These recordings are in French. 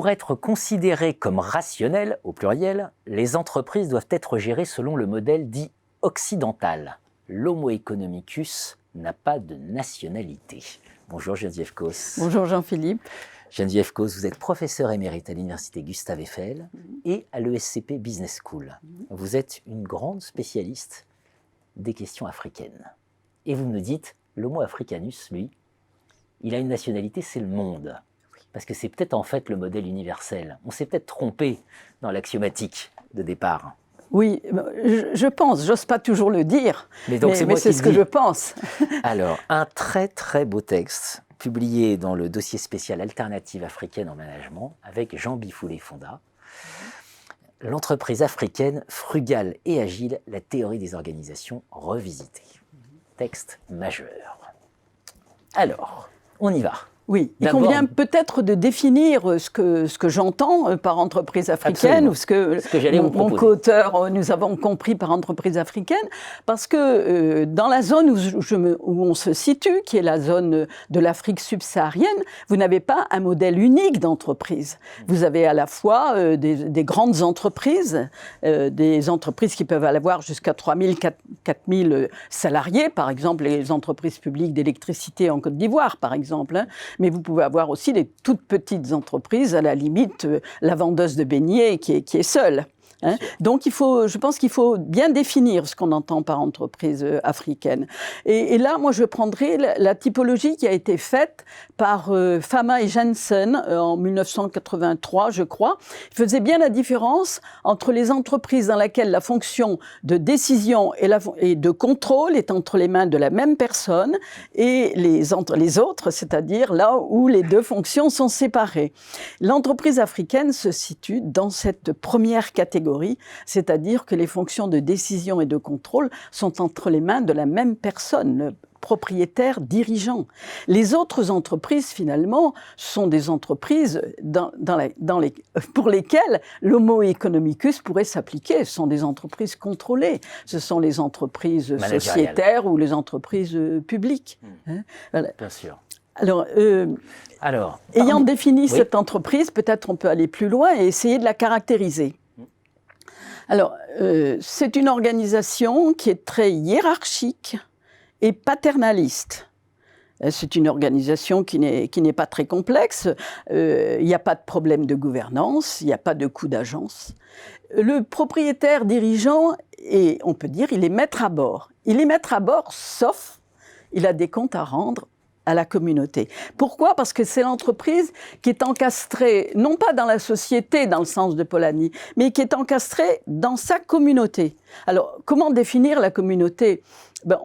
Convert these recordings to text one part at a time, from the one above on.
Pour être considérées comme rationnelles, au pluriel, les entreprises doivent être gérées selon le modèle dit occidental. L'homo economicus n'a pas de nationalité. Bonjour Geneviève Cos. Bonjour Jean-Philippe. Geneviève Cos, vous êtes professeure émérite à l'université Gustave Eiffel et à l'ESCP Business School. Vous êtes une grande spécialiste des questions africaines. Et vous me dites, l'homo africanus, lui, il a une nationalité, c'est le monde. Parce que c'est peut-être en fait le modèle universel. On s'est peut-être trompé dans l'axiomatique de départ. Oui, je pense, j'ose pas toujours le dire, mais c'est ce que je pense. Alors, un très très beau texte, publié dans le dossier spécial Alternative africaine en management, avec Jean Bifoulet-Fonda. L'entreprise africaine, frugale et agile, la théorie des organisations revisitée. Texte majeur. Alors, on y va. Oui, il convient peut-être de définir ce que j'entends par entreprise africaine, ou ce que mon co-auteur, nous avons compris par entreprise africaine, parce que dans la zone où on se situe, qui est la zone de l'Afrique subsaharienne, vous n'avez pas un modèle unique d'entreprise. Vous avez à la fois des grandes entreprises, des entreprises qui peuvent avoir jusqu'à 3 000, 4 000 salariés, par exemple les entreprises publiques d'électricité en Côte d'Ivoire, par exemple, hein. Mais vous pouvez avoir aussi des toutes petites entreprises, à la limite, la vendeuse de beignets qui est seule. Hein. Donc, je pense qu'il faut bien définir ce qu'on entend par entreprise africaine. Et là, moi, je prendrai la typologie qui a été faite par Fama et Jensen en 1983, je crois. Ils faisaient bien la différence entre les entreprises dans lesquelles la fonction de décision et de contrôle est entre les mains de la même personne et les autres, c'est-à-dire là où les deux fonctions sont séparées. L'entreprise africaine se situe dans cette première catégorie, c'est-à-dire que les fonctions de décision et de contrôle sont entre les mains de la même personne, le propriétaire dirigeant. Les autres entreprises, finalement, sont des entreprises pour lesquelles l'homo economicus pourrait s'appliquer. Ce sont des entreprises contrôlées. Ce sont les entreprises sociétaires ou les entreprises publiques. Hein, voilà. Bien sûr. Alors, ayant défini cette entreprise, peut-être on peut aller plus loin et essayer de la caractériser. Alors, c'est une organisation qui est très hiérarchique et paternaliste. C'est une organisation qui n'est pas très complexe. Il n'y a pas de problème de gouvernance, il n'y a pas de coût d'agence. Le propriétaire dirigeant, on peut dire, il est maître à bord. Il est maître à bord, sauf il a des comptes à rendre à la communauté. Pourquoi ? Parce que c'est l'entreprise qui est encastrée, non pas dans la société, dans le sens de Polanyi, mais qui est encastrée dans sa communauté. Alors, comment définir la communauté ?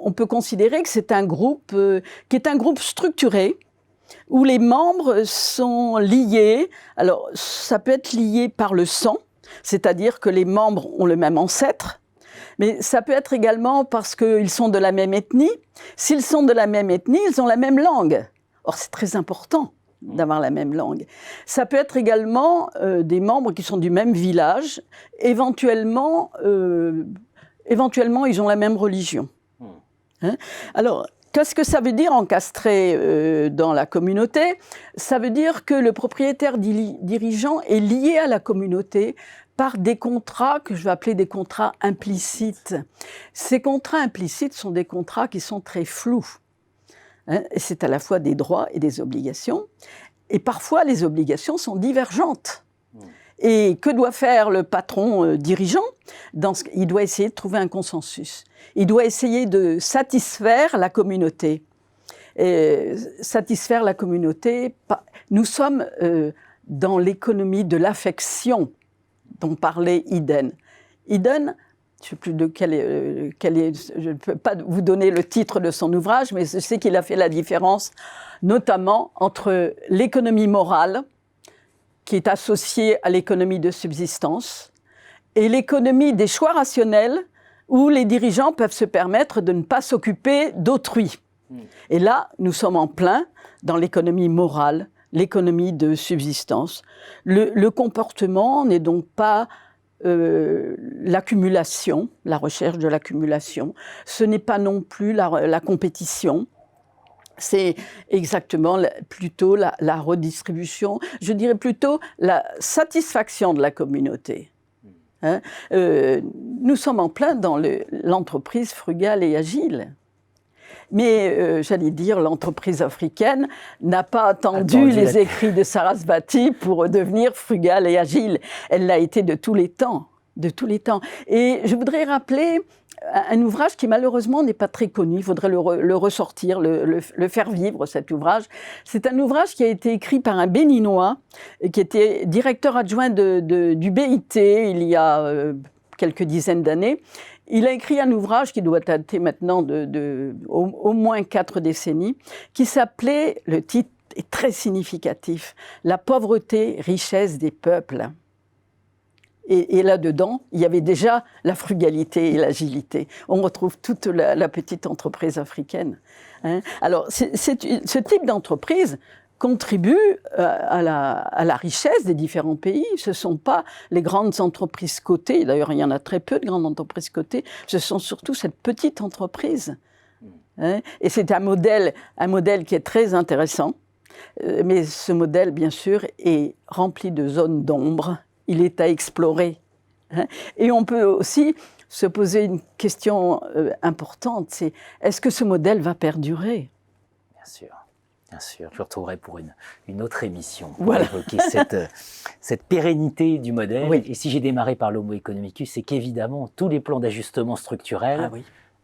On peut considérer que c'est un groupe qui est un groupe structuré, où les membres sont liés. Alors, ça peut être lié par le sang, c'est-à-dire que les membres ont le même ancêtre, mais ça peut être également parce qu'ils sont de la même ethnie. S'ils sont de la même ethnie, ils ont la même langue. Or, c'est très important d'avoir la même langue. Ça peut être également des membres qui sont du même village. Éventuellement, ils ont la même religion. Hein ? Alors, qu'est-ce que ça veut dire encastré dans la communauté ? Ça veut dire que le propriétaire dirigeant est lié à la communauté par des contrats que je vais appeler des contrats implicites. Ces contrats implicites sont des contrats qui sont très flous. Hein, et c'est à la fois des droits et des obligations. Et parfois, les obligations sont divergentes. Et que doit faire le patron dirigeant ? Il doit essayer de trouver un consensus. Il doit essayer de satisfaire la communauté. Satisfaire la communauté, nous sommes dans l'économie de l'affection dont parlait Eden. Eden, je ne sais plus de je ne peux pas vous donner le titre de son ouvrage, mais je sais qu'il a fait la différence, notamment entre l'économie morale, qui est associée à l'économie de subsistance, et l'économie des choix rationnels, où les dirigeants peuvent se permettre de ne pas s'occuper d'autrui. Et là, nous sommes en plein dans l'économie morale, l'économie de subsistance. Le comportement n'est donc pas l'accumulation, la recherche de l'accumulation. Ce n'est pas non plus la compétition. c'est exactement plutôt la redistribution, je dirais plutôt la satisfaction de la communauté. Hein? Nous sommes en plein dans l'entreprise frugale et agile. Mais j'allais dire, l'entreprise africaine n'a pas attendu les écrits de Sarasvati pour devenir frugale et agile. Elle l'a été de tous les temps, de tous les temps. Et je voudrais rappeler un ouvrage qui malheureusement n'est pas très connu, il faudrait le ressortir, le faire vivre, cet ouvrage. C'est un ouvrage qui a été écrit par un Béninois, qui était directeur adjoint du BIT il y a quelques dizaines d'années. Il a écrit un ouvrage qui doit dater maintenant au moins 4 décennies, qui s'appelait, le titre est très significatif, « La pauvreté, richesse des peuples ». Et là-dedans, il y avait déjà la frugalité et l'agilité. On retrouve toute la petite entreprise africaine. Hein. Alors, ce type d'entreprise contribue à la richesse des différents pays. Ce ne sont pas les grandes entreprises cotées, d'ailleurs il y en a très peu de grandes entreprises cotées, ce sont surtout cette petite entreprise. Hein. Et c'est un modèle qui est très intéressant, mais ce modèle, bien sûr, est rempli de zones d'ombre. Il est à explorer. Hein. Et on peut aussi se poser une question importante, c'est est-ce que ce modèle va perdurer ? Bien sûr. Bien sûr, je retrouverai pour une autre émission pour évoquer cette pérennité du modèle. Oui. Et si j'ai démarré par l'Homo economicus, c'est qu'évidemment, tous les plans d'ajustement structurel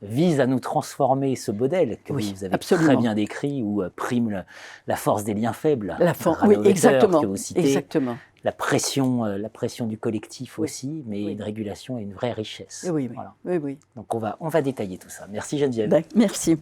visent à nous transformer ce modèle que vous avez très bien décrit, où prime la force des liens faibles, oui, exactement, que vous citez, exactement. La pression du collectif aussi, mais une régulation et une vraie richesse. Oui. Voilà. Oui. Donc on va détailler tout ça. Merci Geneviève. Merci.